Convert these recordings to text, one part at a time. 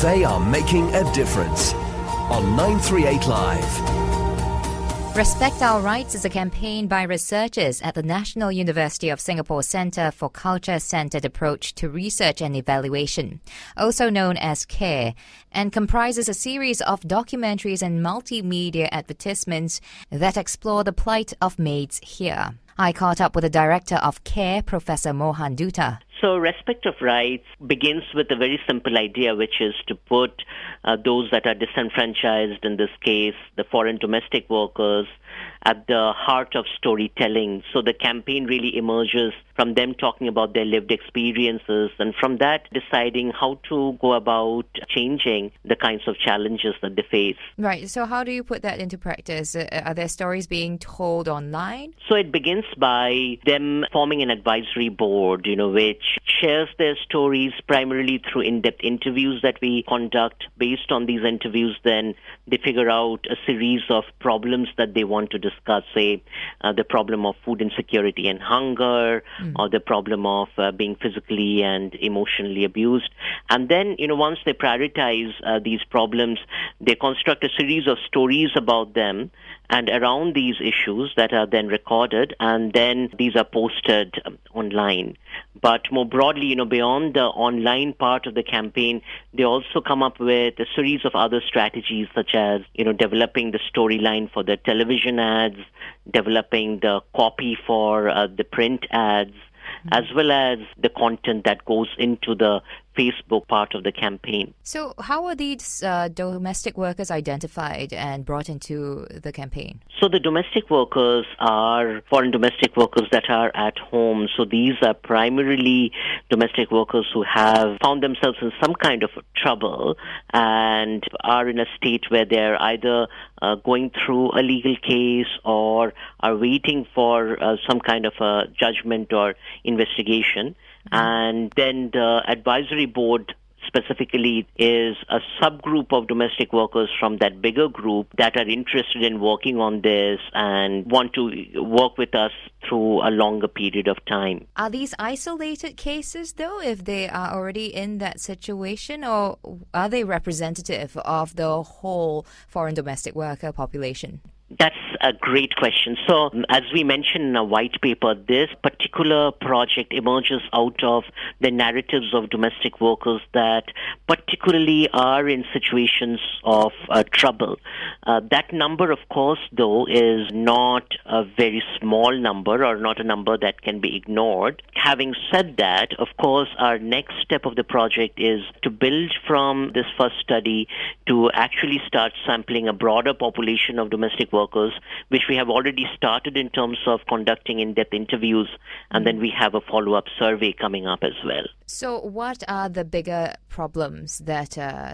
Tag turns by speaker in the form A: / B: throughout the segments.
A: They are making a difference. On 938 Live.
B: Respect Our Rights is a campaign by researchers at the National University of Singapore Centre for Culture-Centred Approach to Research and Evaluation, also known as CARE, and comprises a series of documentaries and multimedia advertisements that explore the plight of maids here. I caught up with the director of CARE, Professor Mohan Dutta.
C: So respect of rights begins with a very simple idea, which is to put those that are disenfranchised, in this case, the foreign domestic workers, at the heart of storytelling. So the campaign really emerges from them talking about their lived experiences, and from that deciding how to go about changing the kinds of challenges that they face.
B: Right. So how do you put that into practice? Are there stories being told online?
C: So it begins by them forming an advisory board, which shares their stories primarily through in-depth interviews that we conduct. Based on these interviews, then they figure out a series of problems that they want to discuss, say the problem of food insecurity and hunger, or the problem of being physically and emotionally abused. And then, once they prioritize these problems, they construct a series of stories about them and around these issues that are then recorded, and then these are posted online. But more broadly, beyond the online part of the campaign, they also come up with a series of other strategies, such as, developing the storyline for the television ads, developing the copy for the print ads, as well as the content that goes into the Facebook part of the campaign.
B: So how are these domestic workers identified and brought into the campaign?
C: So the domestic workers are foreign domestic workers that are at home. So these are primarily domestic workers who have found themselves in some kind of trouble and are in a state where they're either going through a legal case or are waiting for some kind of a judgment or investigation. And then the advisory board specifically is a subgroup of domestic workers from that bigger group that are interested in working on this and want to work with us through a longer period of time.
B: Are these isolated cases, though, if they are already in that situation, or are they representative of the whole foreign domestic worker population?
C: That's a great question. So, as we mentioned in a white paper, this particular project emerges out of the narratives of domestic workers that particularly are in situations of trouble. That number, of course, though, is not a very small number or not a number that can be ignored. Having said that, of course, our next step of the project is to build from this first study to actually start sampling a broader population of domestic workers, which we have already started in terms of conducting in-depth interviews, and then we have a follow-up survey coming up as well.
B: So what are the bigger problems that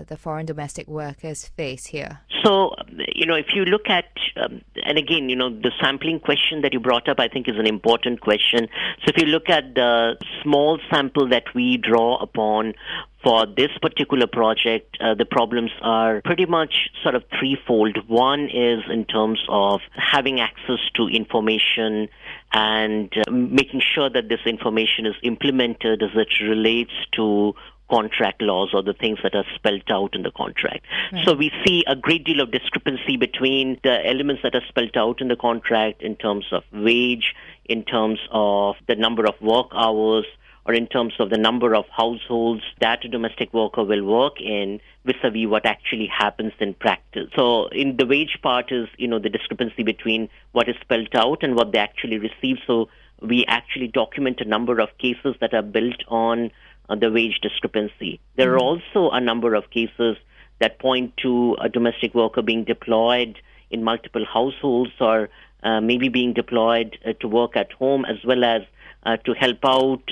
B: the foreign domestic workers face here?
C: So, if you look at, and again, the sampling question that you brought up, I think is an important question. So if you look at the small sample that we draw upon for this particular project, the problems are pretty much sort of threefold. One is in terms of having access to information and making sure that this information is implemented as it relates to contract laws or the things that are spelled out in the contract. Right. So we see a great deal of discrepancy between the elements that are spelled out in the contract in terms of wage, in terms of the number of work hours, or in terms of the number of households that a domestic worker will work in vis-a-vis what actually happens in practice. So in the wage part is, the discrepancy between what is spelled out and what they actually receive. So we actually document a number of cases that are built on the wage discrepancy. There are also a number of cases that point to a domestic worker being deployed in multiple households or maybe being deployed to work at home as well as to help out,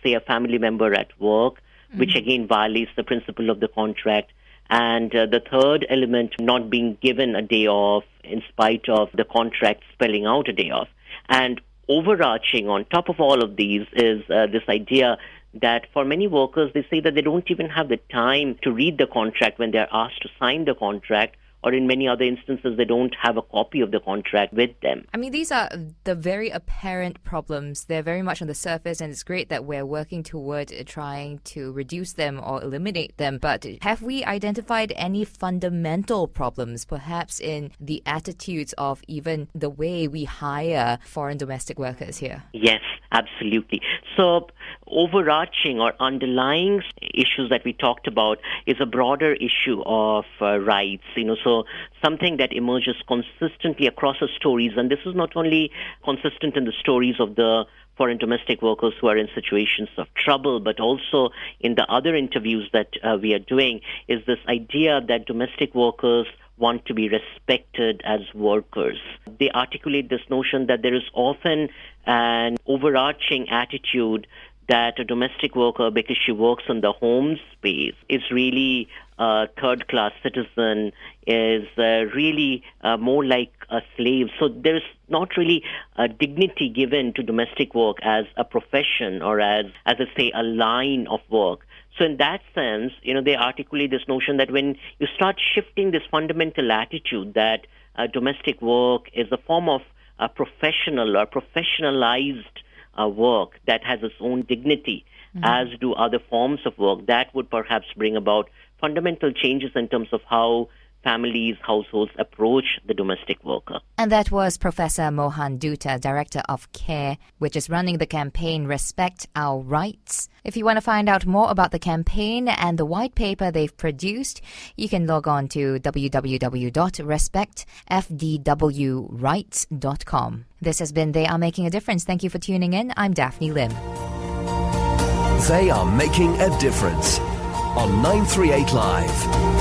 C: say, a family member at work, which again violates the principle of the contract. And the third element, not being given a day off in spite of the contract spelling out a day off. And overarching on top of all of these is this idea that for many workers, they say that they don't even have the time to read the contract when they're asked to sign the contract, or in many other instances, they don't have a copy of the contract with them.
B: I mean, these are the very apparent problems. They're very much on the surface, and it's great that we're working toward trying to reduce them or eliminate them. But have we identified any fundamental problems, perhaps in the attitudes of even the way we hire foreign domestic workers here?
C: Yes, absolutely. So overarching or underlying issues that we talked about is a broader issue of rights. So something that emerges consistently across the stories, and this is not only consistent in the stories of the foreign domestic workers who are in situations of trouble, but also in the other interviews that we are doing, is this idea that domestic workers want to be respected as workers. They articulate this notion that there is often an overarching attitude that a domestic worker, because she works in the home space, is really a third-class citizen, is really more like a slave. So there's not really a dignity given to domestic work as a profession or as I say, a line of work. So in that sense, they articulate this notion that when you start shifting this fundamental attitude that domestic work is a form of professional or professionalized work that has its own dignity, as do other forms of work, that would perhaps bring about fundamental changes in terms of how families, households approach the domestic worker.
B: And that was Professor Mohan Dutta, Director of CARE, which is running the campaign Respect Our Rights. If you want to find out more about the campaign and the white paper they've produced, you can log on to www.respectfdwrights.com. This has been They Are Making a Difference. Thank you for tuning in. I'm Daphne Lim.
A: They are making a difference on 938 Live.